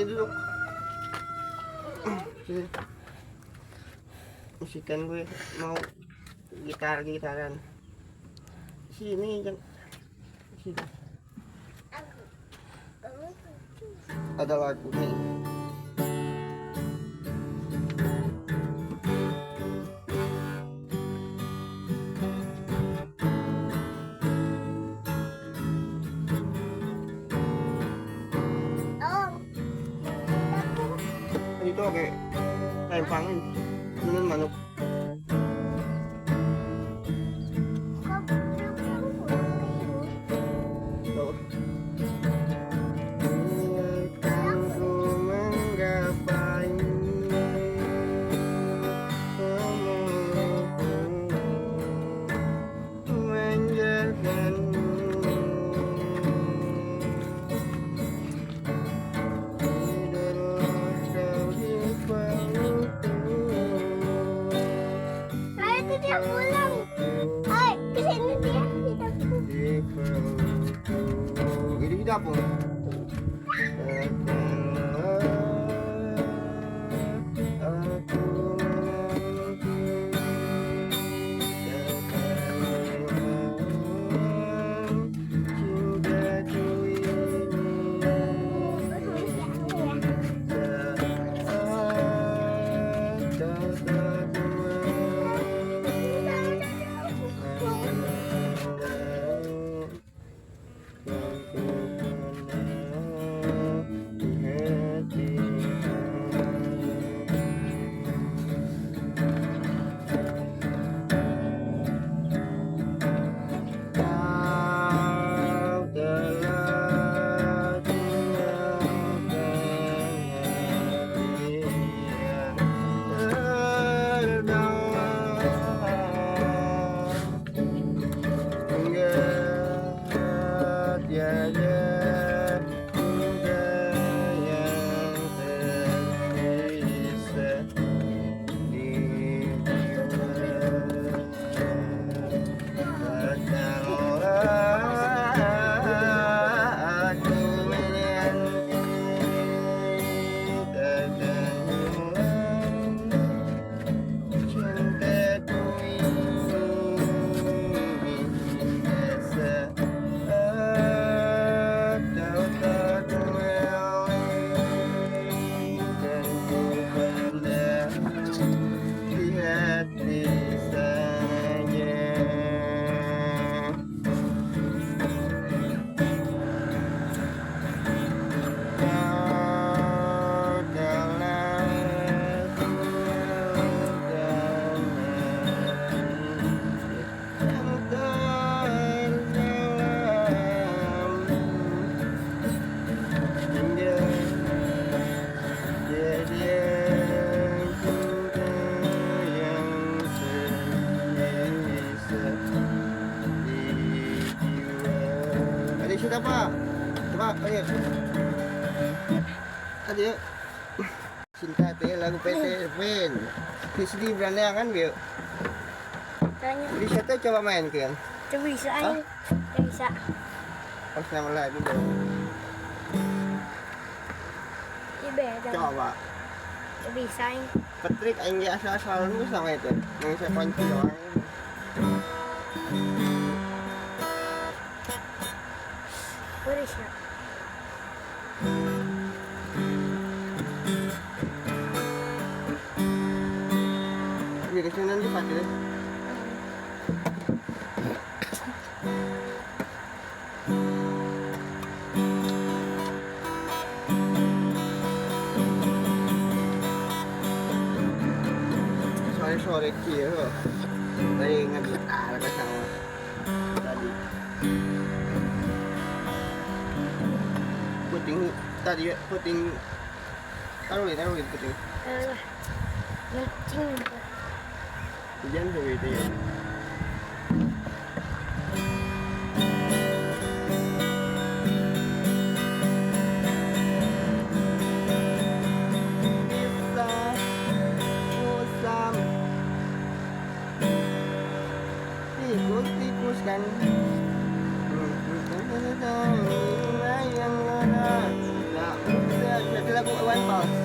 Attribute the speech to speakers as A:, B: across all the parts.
A: Sini duduk. Sini. Musikan gue mau gitaran. Sini jangan. Sini. Ada lagu nih. Itu oke. Lempangin. Dengan manuk. Tuh.
B: Pulang. Hai, kesini dia.
A: Ini di dapur. Kita Pak, coba ayo. Ayo. Cinta teh lagu PT Ven. Di sini berani kan Biu?
B: Tanya.
A: Bisa tuh coba main kan?
B: Coba bisa aja. Bisa.
A: Pas nama lagi dong.
B: Ibe.
A: Coba.
B: Bisa aja.
A: Petrik aing asal-asal lu sama itu. Yang saya kunci doang.
B: Bisa.
A: Ini kesunan di pakai. Sore kia loh. Tadi nggak ada sama tadi. Puting tadi puting taruh puting.
B: Ngencing.
A: Hujan tuh itu ya. Tikus kan yang mana tak usah lagu One Pulse.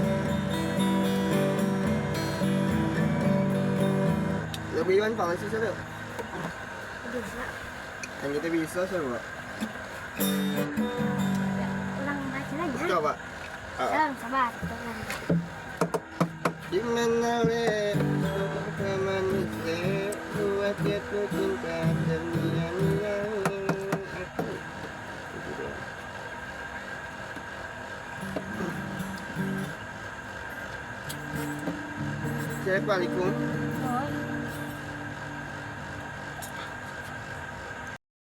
A: Lagu One Pulse sih seru.
B: Bisa.
A: Kan kita bisa seru.
B: Ya, ulang baca lagi. Ha?
A: Coba.
B: Sabar. Sabar.
A: Di mana le manusia buat jatuh cinta terniang-niang aku. Assalamualaikum.